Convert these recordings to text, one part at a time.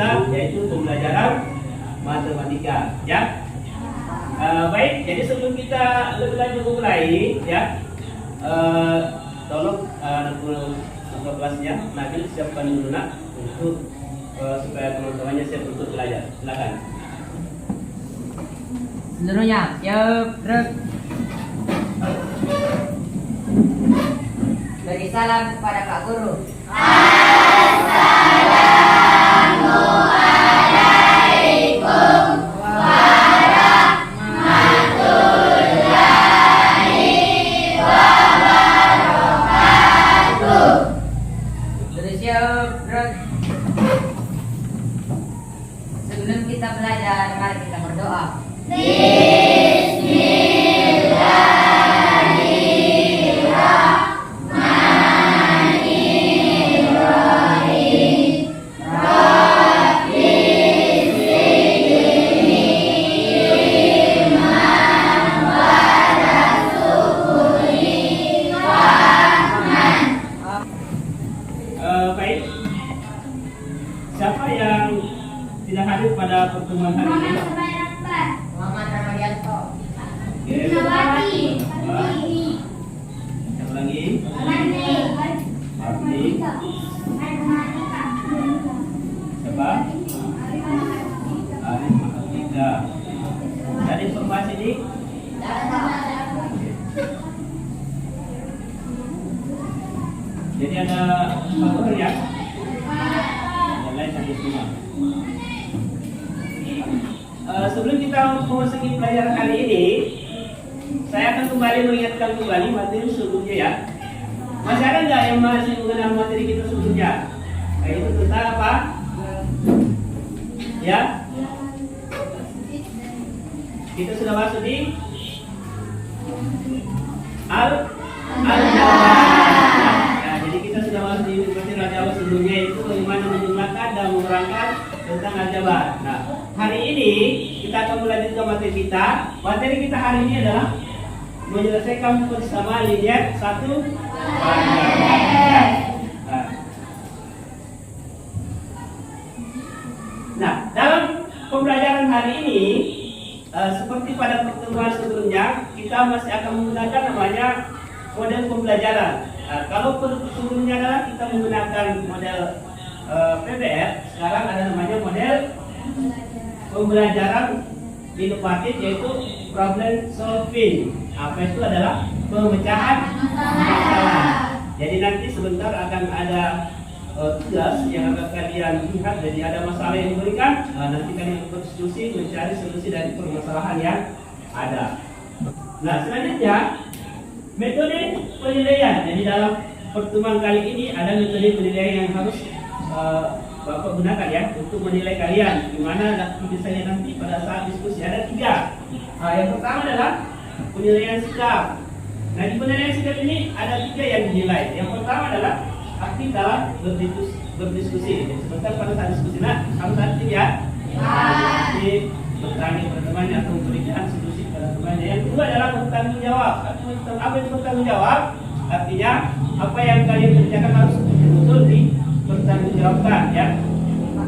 kita, yaitu pembelajaran matematika, ya. Baik, jadi sebelum kita lebih lanjut memulai, ya, tolong untuk kelasnya, Nabil siapkan dulu nak untuk supaya teman-temannya siap untuk belajar. Silakan. Seluruhnya siap, terus beri salam kepada Pak Guru. Assalamualaikum warahmatullahi wabarakatuh. Beri siap, terus sebelum kita belajar, mari kita berdoa. Baik, siapa yang tidak hadir pada pertemuan hari ini? Muhammad Ramadianto. Siapa lagi? Ardi. Siapa? Arif Mahardika. Ada informasi ini? Jadi ada faktor ya? Yang lain sampai semua. Sebelum kita memasuki pelajaran kali ini, saya akan kembali mengingatkan kembali materi sebelumnya ya. Masih ada nggak yang masih mengenal materi kita sebelumnya? Itu tentang apa? Ya? Kita sudah masuk di Al-Jabar. Nah, jadi kita sudah masuk di materi Al-Jabar sebelumnya, itu bagaimana menjumlahkan dan mengurangkan tentang Al-Jabar. Nah, hari ini kita akan melanjutkan materi kita. Materi kita hari ini adalah menyelesaikan persamaan linear satu Al-Jabar. Nah, dalam pembelajaran hari ini, seperti pada pertemuan sebelumnya, kita masih akan menggunakan namanya model pembelajaran. Kalau sebelumnya adalah kita menggunakan model PDF, sekarang ada namanya model pembelajaran inovatif, yaitu problem solving. Apa itu adalah pemecahan masalah. Jadi nanti sebentar akan ada tugas yang akan kalian lihat. Jadi ada masalah yang diberikan, nanti kalian berdiskusi mencari solusi dari permasalahan yang ada. Nah, selanjutnya metode penilaian. Jadi dalam pertemuan kali ini ada metode penilaian yang harus Bapak gunakan ya untuk menilai kalian. Gimana misalnya nanti pada saat diskusi ada 3. Yang pertama adalah penilaian sikap. Nah, di penilaian sikap ini ada 3 yang dinilai. Yang pertama adalah aktif dalam berdiskusi. Jadi sebentar pada saat diskusi harus aktif ya. Aktif bertanya pada temannya atau memberikan solusi pada temannya. Yang kedua adalah bertanggung jawab. Apa itu bertanggung jawab? Artinya apa yang kalian kerjakan harus betul-betul dipertanggungjawabkan ya.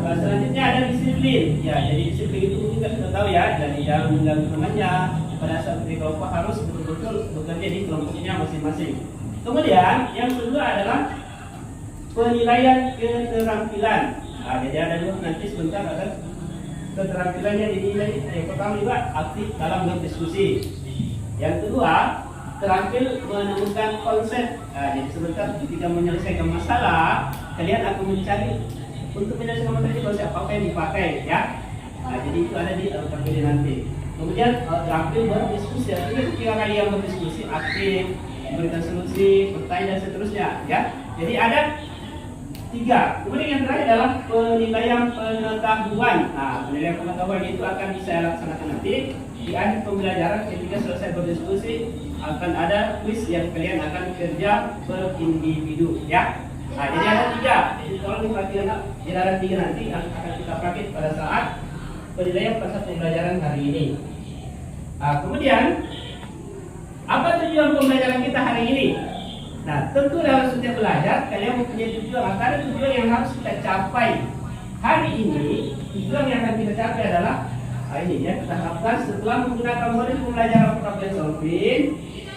Selanjutnya ada disiplin. Ya, jadi disiplin itu kita sudah tahu ya. Jadi jangan mengganggu temannya. Pada saat berkelompok harus betul-betul bekerja di kelompoknya masing-masing. Kemudian yang kedua adalah penilaian keterampilan. Nah, jadi ada dua nanti sebentar ada keterampilannya dinilai. Yang pertama juga aktif dalam berdiskusi. Yang kedua terampil menemukan konsep. Nah, jadi sebentar ketika menyelesaikan masalah, kalian akan mencari untuk menyelesaikan masalah itu konsep apa yang dipakai ya. Nah, jadi itu ada di tampil nanti. Kemudian terampil berdiskusi. Artinya ketika kalian berdiskusi aktif, memberikan solusi, bertanya dan seterusnya ya. Jadi ada 3. Kemudian yang terakhir adalah penilaian pengetahuan. Nah, penilaian pengetahuan itu akan saya laksanakan nanti di akhir pembelajaran. Ketika selesai berdiskusi akan ada kuis yang kalian akan kerja berindividu ya. Nah, jadi ada 3. Jadi tolong diperhatikan. Jadi ada 3 nanti yang akan kita pakai pada saat penilaian pada pembelajaran hari ini. Nah, kemudian apa tujuan pembelajaran kita hari ini? Nah, tentu dalam setiap belajar kalian mempunyai tujuan. Ada tujuan yang harus kita capai hari ini tujuan yang akan kita capai adalah ini ya, kita harapkan setelah menggunakan model pembelajaran problem solving,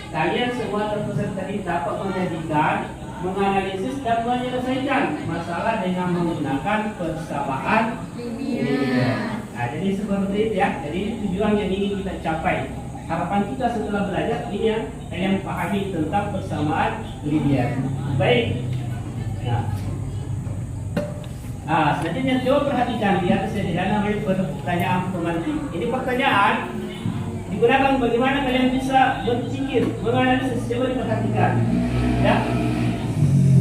kalian semua terpeserta tadi dapat menjadikan, menganalisis dan menyelesaikan masalah dengan menggunakan persamaan linear. Nah, jadi seperti itu ya. Jadi ini tujuan yang ingin kita capai. Harapan kita setelah belajar ini yang kalian pahami tentang persamaan linear. Baik. Nah, selanjutnya coba perhatikan di atas yang namanya pertanyaan pemantik. Ini pertanyaan digunakan bagaimana kalian bisa berpikir, menganalisis. Coba diperhatikan. Ya.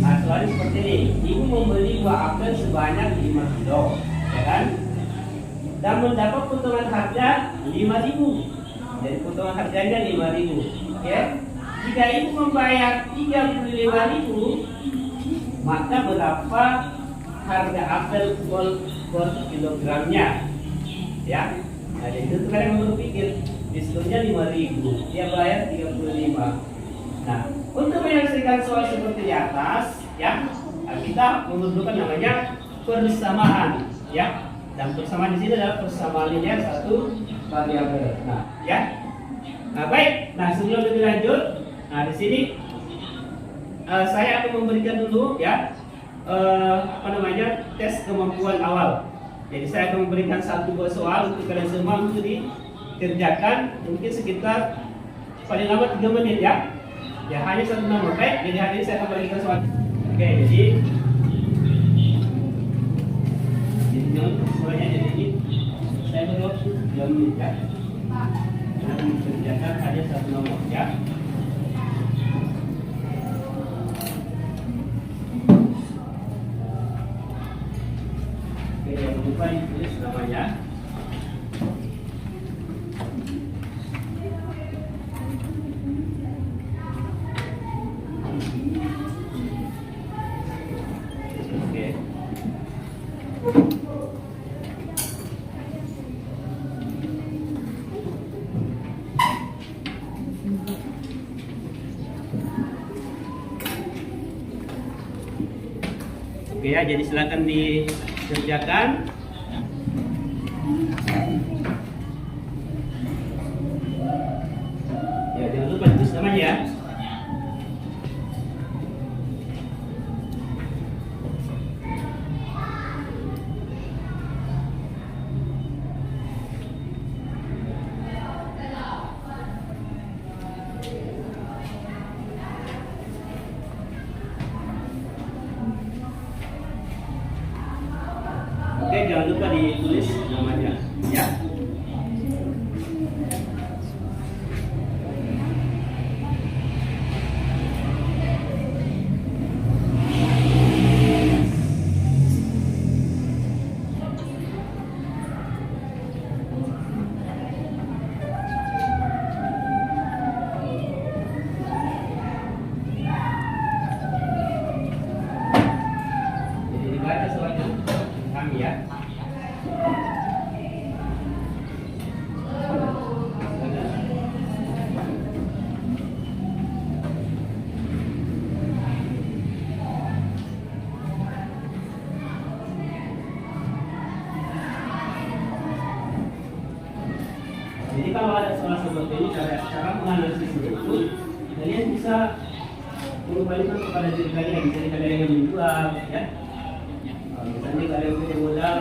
Nah, soalnya seperti ini. Ibu membeli buah apel sebanyak 5 kilo, ya kan? Dan mendapat potongan harga 5.000. Jadi potongan harganya 5.000. Ya. Jika ibu membayar 35.000, maka berapa harga apel per kilogramnya? Ya. Nah, jadi itu kalian berpikir diskonnya 5.000, dia bayar 35. Nah, untuk menyelesaikan soal seperti di atas, ya, kita memerlukan namanya persamaan, ya. Dan persamaan di sini adalah persamaan linear satu variabel. Nah, ya. Nah, baik. Nah, sebelum lebih lanjut, nah di sini saya akan memberikan dulu ya tes kemampuan awal. Jadi saya akan memberikan satu buah soal untuk kalian semua untuk dikerjakan mungkin sekitar paling lama 3 menit ya. Ya hanya satu nomor. Baik, jadi hari ini saya akan berikan soal. Oke, jadi untuk soalnya jadi ini saya beri waktu 3 menit ya. Dan dikerjakan hanya satu nomor ya. Oke, jangan lupa ditulis namanya. Oke ya, jadi silakan dikerjakan. Ya, jangan lupa tulis namanya ya. Oke, jangan lupa ditulis namanya ya. Jadi dibaca soalnya kami ya. Jadi kalau ada soal seperti ini, cara menganalisis itu, kalian bisa mengembalikan kepada diri kalian. Misalnya kalian yang menjual, ya. Misalnya kalian punya modal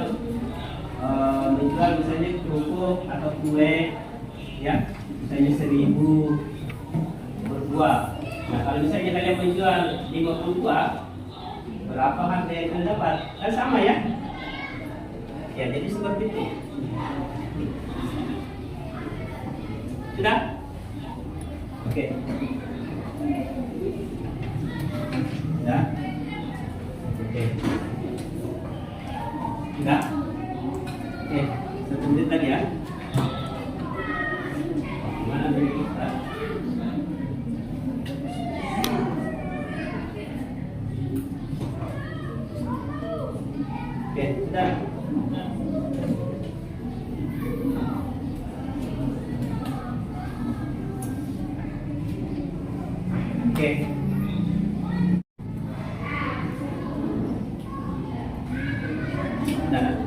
menjual misalnya kerupuk atau kue, ya, misalnya 1.000 per buah. Nah, kalau misalnya kalian menjual 50 buah, berapa harga yang kalian dapat? Kan sama ya? Ya, jadi seperti itu. Sudah? Oke. Sudah? Oke. Sudah? Oke, 1 menit lagi ya. Gimana dari kita? Oke, sudah. Oke. Nah,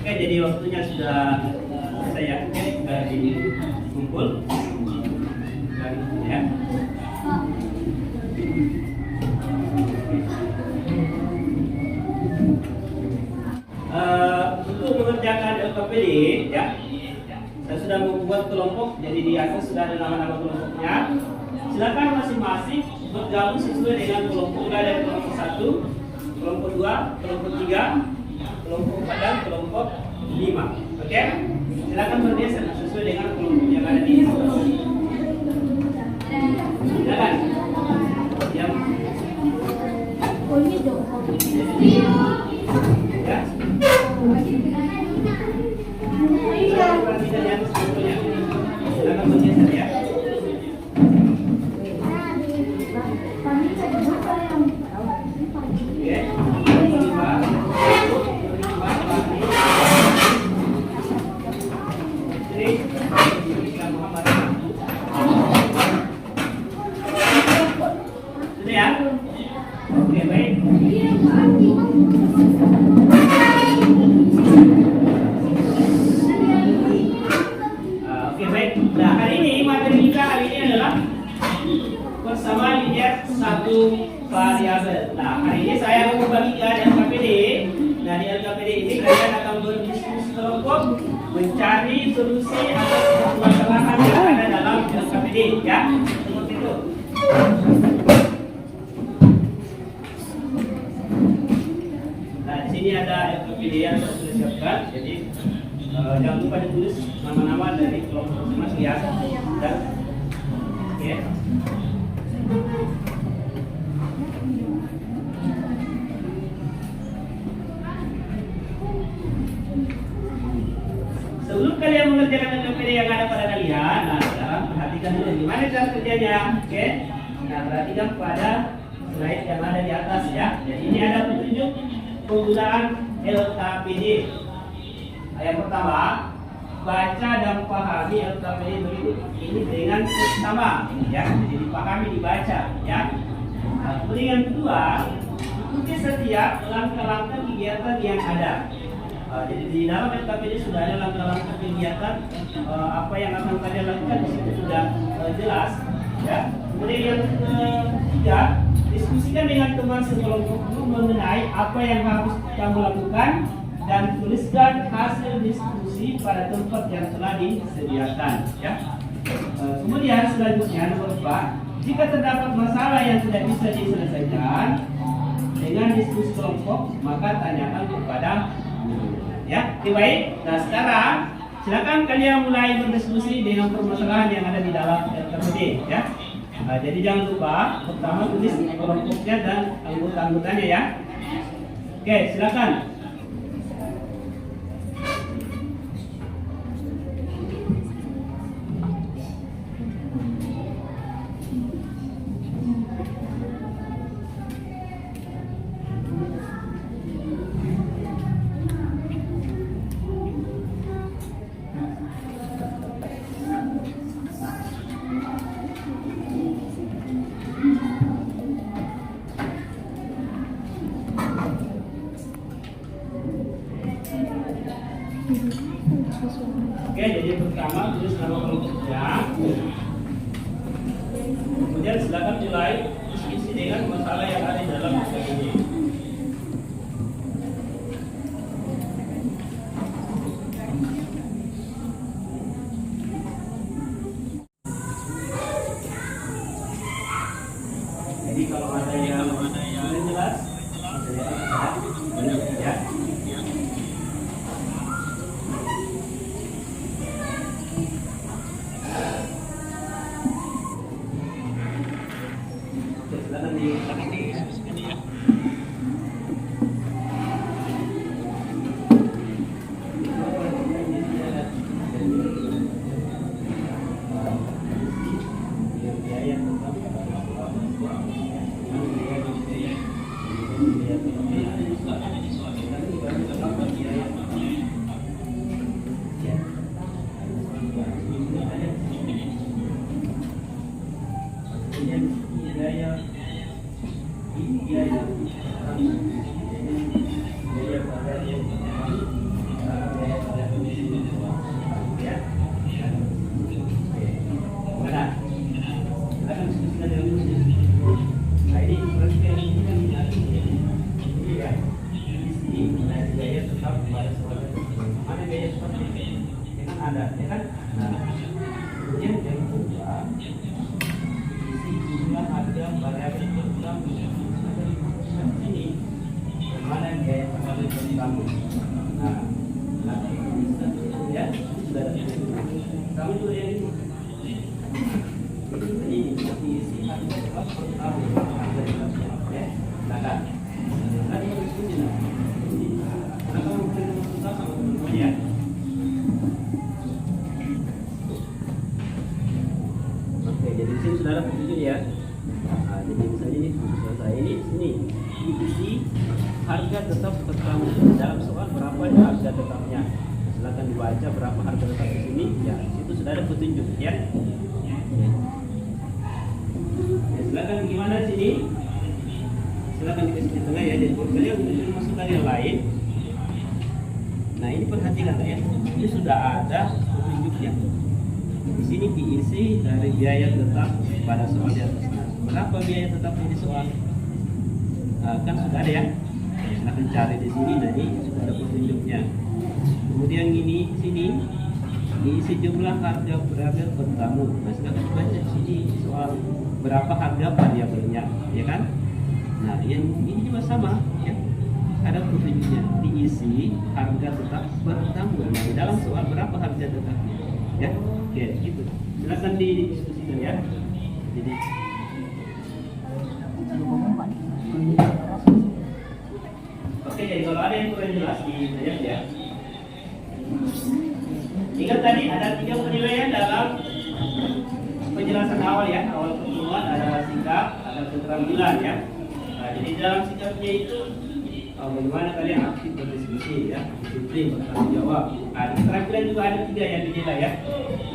Oke, jadi waktunya sudah selesai ya. Oke, kita dikumpul. Ya. Untuk mengerjakan LKPD, ya, saya sudah membuat kelompok. Jadi di atas sudah ada nama-nama kelompoknya. Silakan masing-masing bergabung sesuai dengan kelompok. Sudah ada kelompok 1, kelompok 2, kelompok 3, kelompok 4 dan kelompok 5. Oke? Silakan bergeser sesuai dengan kelompok yang ada di atas. Silakan. Yang ya. Silakan perhatikan yang sebetulnya. Silakan bergeser ya. Oke, baik. Oke, baik. Nah, hari ini materi kita hari ini adalah persamaan linear satu variabel. Nah, hari ini saya mau membagikan LKPD. Nah, di LKPD ini kalian akan berdiskusi kelompok mencari solusi atas permasalahan yang ada dalam LKPD, ya. Seperti itu. Ini ada LKPD yang saya sudah siapkan, jadi jangan lupa ditulis nama-nama dari kelompok masing-masing ya. Dan oke. Sebelum kalian mengerjakan LKPD yang ada pada kalian, nah sekarang perhatikan dulu gimana cara kerjanya, oke? Nah, perhatikan pada slide yang ada di atas ya. Jadi ini ada petunjuk penggunaan LKPD. Yang pertama, baca dan pahami LKPD berikut ini dengan seksama, ya. Jadi dipahami, dibaca, ya. Nah, kemudian yang kedua, ikuti setiap langkah-langkah kegiatan yang ada. Jadi di dalam LKPD sudah ada langkah-langkah kegiatan apa yang akan kalian lakukan, di situ sudah jelas, ya. Kemudian yang ketiga, diskusikan dengan teman sekelompokmu mengenai apa yang harus kamu lakukan dan tuliskan hasil diskusi pada tempat yang telah disediakan. Ya. Kemudian selanjutnya nomor 4, jika terdapat masalah yang tidak bisa diselesaikan dengan diskusi kelompok, maka tanyakan kepada guru. Ya, oke, baik. Nah sekarang silakan kalian mulai berdiskusi dengan permasalahan yang ada di dalam LKPD. Ya. Nah, jadi jangan lupa pertama tulis kelompoknya dan anggota-anggotanya ya. Oke, silakan. Oke, jadi pertama tulis nama kelompoknya. Kemudian silakan mulai diskusi dengan masalah yang ada di dalam buku ini. Jadi kalau ada yang belum jelas, ya. Silakan di tetap pada soal mana biaya tetap ini kan ada ya kan. Nah kemudian yang kedua isi jumlah harga variabel pertama ini mana biaya variabel pertama. Nah ya sudah kamu juga yang ini isi harga tetap pertama harga tetap ya. Nah kan ya. Oke, jadi sini saudara petunjuk ya. Nah, jadi misalnya ini selesai ini sini diisi harga tetap pertama dalam soal berapa harga tetapnya. Silakan dibaca berapa harga tetap di sini. Ya, itu sudah ada petunjuk ya. Ya, silakan gimana sini? Silakan dikasih di tengah ya. Jadi kalau kalian untuk masukkan yang lain. Nah ini perhatikan ya, ini sudah ada petunjuknya. Di sini diisi dari biaya tetap pada soal di atas. Berapa biaya tetap ini soal? Kan sudah ada ya. Silahkan cari di sini, jadi sudah ada petunjuknya. Kemudian ini sini diisi jumlah harga variabel pertama. Nah silahkan baca di sini soal berapa harga variabelnya, ya kan? Nah yang ini juga sama ya. Ada petunjuknya diisi harga tetap pertama. Nah, dalam soal berapa harga tetapnya ya. Oke gitu, silakan didiskusikan ya. Jadi oke, jadi kalau ada yang kurang jelas ditanyakan ya. Ingat tadi ada 3 penilaian dalam penjelasan awal ya. Awal pertemuan ada sikap, ada keterampilan ya. Nah, jadi dalam sikapnya itu bagaimana kalian aktif berdiskusi ya, disiplin bertanggung jawab. Nah, keterampilan juga ada 3 yang dinilai ya.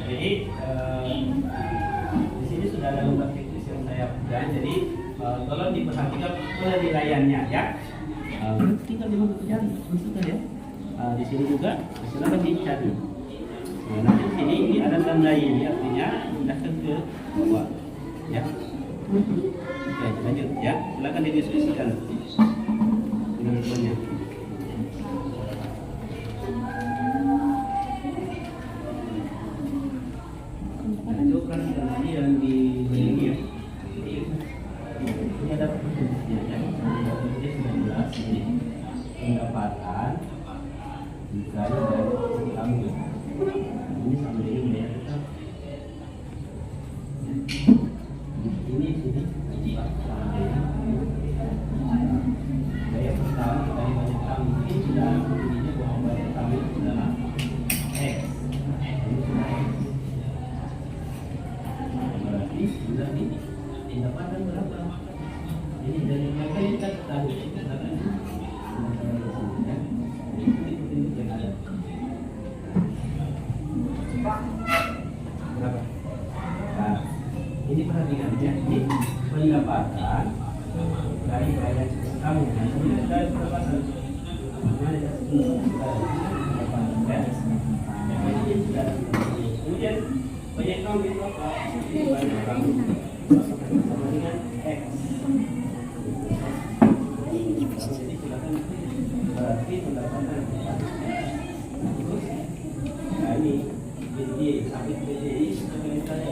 Jadi di sini sudah ada lembar teknis yang saya berikan. Jadi tolong diperhatikan penilaiannya ya. Tinggal di pekerjaan masukkan ya. Di sini juga silakan dicari. Nah, nanti di sini ini ada tanda ini artinya pindahkan ke bawah ya. Oke, lanjut ya. Silakan didiskusikan. Banyak. Nah, itu kan tadi yang di ini ya. Ini ada petunjuknya ya. Ini sudah jelas ini pendapatan dikali dari kamu. Ini sama dengan biaya tetap. Ini sini biaya pertama dari banyak kami ini sudah begini bahwa banyak kami adalah X. Ini sudah X. Berarti sudah ini pendapatan berapa? Ini dari mereka ini kita ketahui katakan ya. Ini yang ada. Berapa? Nah, ini perhatikan ya. Ini pendapatan dari banyak kamu. Nah, kemudian dari pendapatan mana ya? Kemudian banyak kamu itu apa? Banyak kamu sama dengan X. Jadi silakan berarti pendapatan terus. Nah ini BDI sampai BDI sebagai misalnya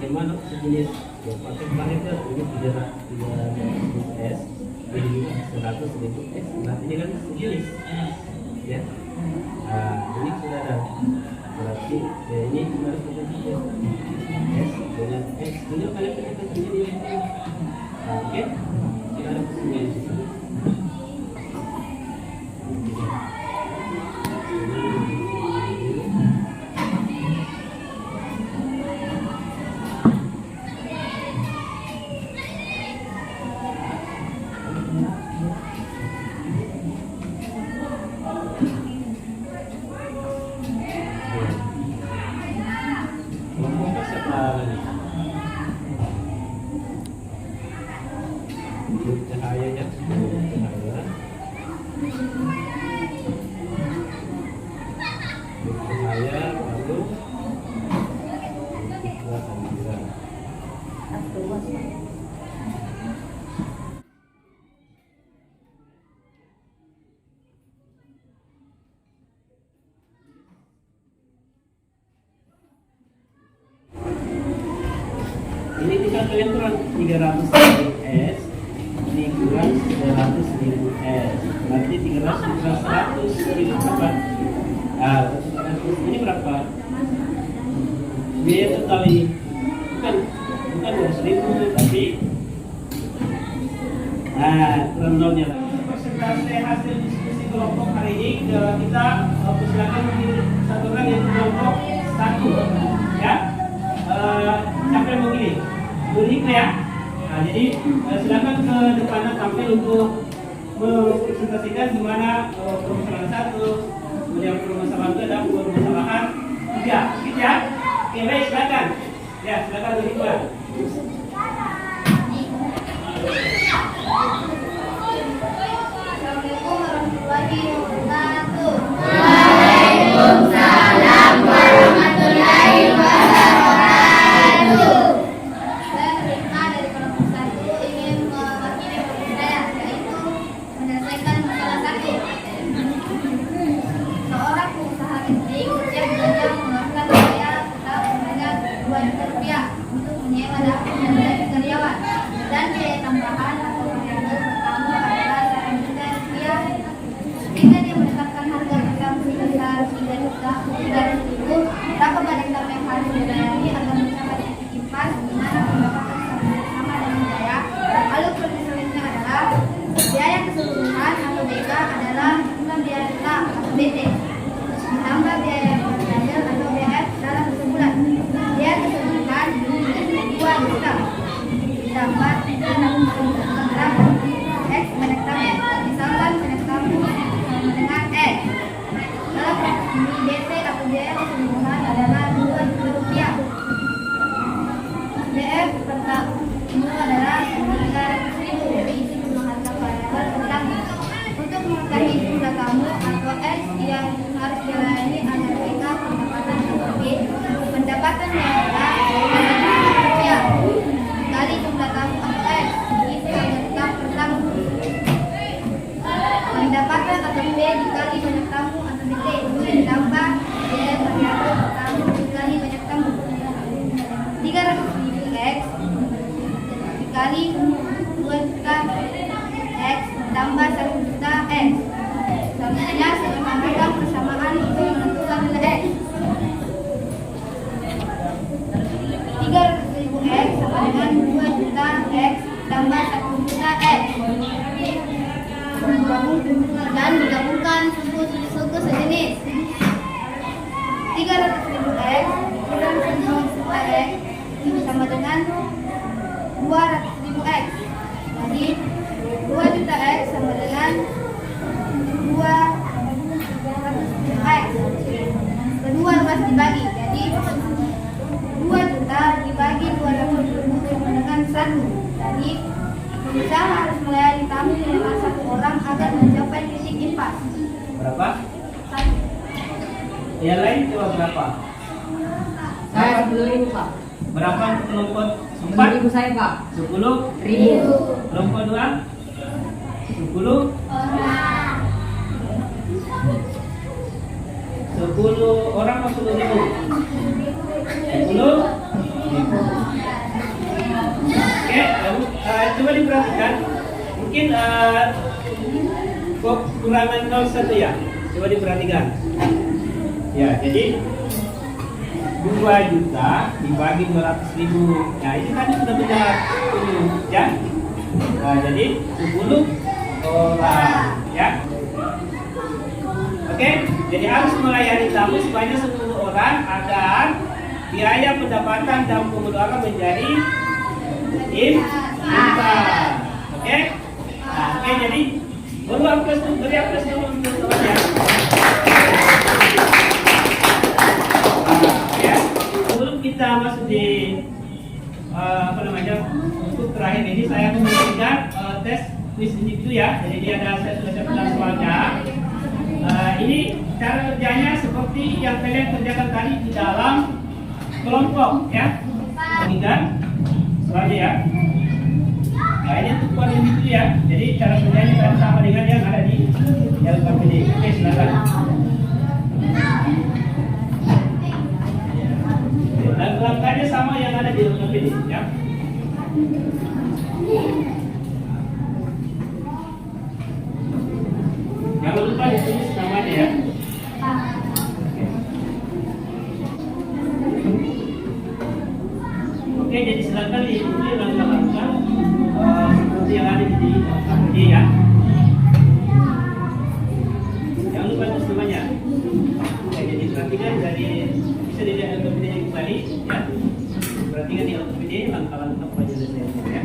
Gimana sejenis pakai parameter ini 300 S, ini juga 100.000 S. Nah ini kan sejenis, ya. Nah ini sudah ada. Berarti ya, ini 900 S dengan X. Ini kalian kita sendiri. Oke, kita ada sejenis. kalian kurang 300.000 S, ini kurang 300.000 S, berarti 300 kurang 100.000 berapa? Nah, ini berapa? Biaya total ini bukan 200.000 tapi kurang nolnya lagi. Persentase hasil diskusi kelompok hari ini kita persilakan satu orang yang kelompok 1 ya. Siapa yang mau pilih? Guru ya. Nah, jadi silakan ke depan tampil untuk mempresentasikan gimana permasalahan 1, kemudian permasalahan 2 dan permasalahan 3. Gitu ya. Oke, baik, silakan. Ya, silakan Guru. Assalamualaikum warahmatullahi wabarakatuh. Waalaikumsalam warahmatullahi wabarakatuh. Saya Rifna dari kelompok 1 ingin mewakili kelompok saya, yaitu menyelesaikan masalah 1. Seorang pengusaha kecil setiap bulannya mengeluarkan biaya tetap sebanyak 2 juta rupiah untuk menyewa dapur dan gaji karyawan, dan biaya tambahan atau variabel pertama adalah 1 juta rupiah. Ketika dia menetapkan harga pertama sebesar 3.300.000, berapa banyak dana yang harus dilayani agar mencapai titik impas di mana pendapatan sama dengan biaya. Lalu proses selanjutnya adalah biaya keseluruhan atau BK adalah jumlah biaya tetap atau BT ditambah biaya variabel atau BF dalam sebulan. Biaya keseluruhan 2 juta ditambah 300 gram X banyak tamu. Misalkan banyak tamu sama dengan X. Dalam proses ini BT atau biaya keseluruhan adalah 2 juta rupiah. BF per tamu adalah 300.000 diisi jumlah harga variabel per tamu. Untuk mengetahui jumlah tamu atau X yang harus dilayani agar mereka pendapatan lebih, pendapatan yang adalah 2 rupiah kali jumlah tamu atau X diisi harga tetap per tamu. Pendapatan atau B dikali banyak tamu atau BT ditambah biaya variabel per tamu dikali banyak tamu. 300.000 X dikali 2 juta X tambah 1 juta X. Selanjutnya sederhanakan persamaan untuk menentukan nilai X. 300.000 X sama dengan 2 juta X tambah 1 juta X. Dan digabungkan suku sejenis. 300.000 X kurang 1 juta X sama dengan 200.000 X. Jadi 2 juta X sama dengan 200.000 X. Kedua luas dibagi, jadi 2 juta dibagi 200.000 sama dengan 1. Jadi pengusaha harus melayani tamu minimal 1 orang agar mencapai titik impas. Berapa? 1. Yang lain coba berapa? Saya 10.000 Pak. Berapa untuk kelompok 10.000 4? saya Pak. 10. 1.000. Kelompok 2? 10. 10 orang atau 10.000? 10. Oke, lalu coba diperhatikan. Mungkin kekurangan 01 ya. Coba diperhatikan. Ya, jadi 2 juta dibagi 200.000. Nah, ini tadi sudah berjalan 10 ya. Nah, jadi 10 orang ya. Oke, jadi harus melayani tamu sebanyak 10 orang agar biaya pendapatan dan pengeluaran menjadi impas. Oke? Nah, oke, jadi beri aplaus dulu untuk teman-teman ya. Ya, sebelum kita masuk di untuk terakhir ini saya akan memberikan tes quiz individu ya. Jadi saya sudah siapkan soalnya. Ini cara kerjanya seperti yang kalian kerjakan tadi di dalam kelompok ya. Perhatikan soalnya ya. Nah, ini untuk poin individu ya. Jadi cara kerjanya kan sama dengan yang ada di dalam KPD. Oke, silakan. Dan langkahnya sama yang ada di dalam KPD ya. lupa ditulis namanya ya. Oke, jadi silakan diikuti langkah-langkah seperti yang ada di KPD ya. Jangan lupa tulis namanya. Oke, jadi perhatikan dari bisa dilihat di KPD kembali ya. Perhatikan di KPD langkah-langkah penyelesaiannya ya.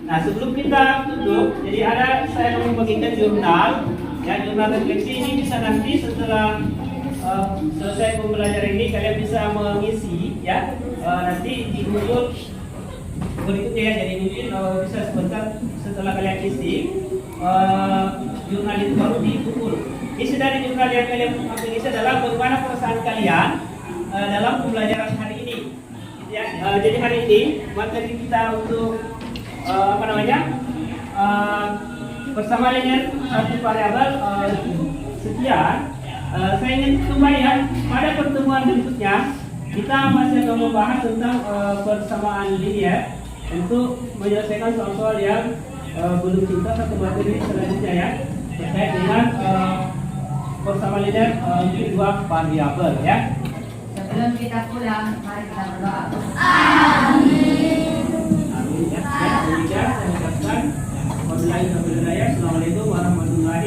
Nah, sebelum kita tutup, jadi saya mau membagikan jurnal. Ya, jurnal refleksi ini bisa nanti setelah selesai pembelajaran ini kalian bisa mengisi ya. Nanti di Google berikutnya ya. Jadi mungkin bisa sebentar setelah kalian isi jurnal itu baru di Google. Isi dari jurnal yang kalian ambil isi adalah bagaimana perasaan kalian dalam pembelajaran hari ini. Ya, jadi hari ini materi kita untuk bersama dengan satu variabel sekian. Saya ingin kembali ya, pada pertemuan berikutnya kita masih akan membahas tentang persamaan linear untuk menyelesaikan soal-soal yang belum tuntas atau materi selanjutnya ya, terkait dengan persamaan linear untuk dua variabel ya. Sebelum kita pulang, mari kita berdoa. Amin ya. Saya ucapkan wabillahi taufiq wal hidayah. Assalamualaikum warahmatullahi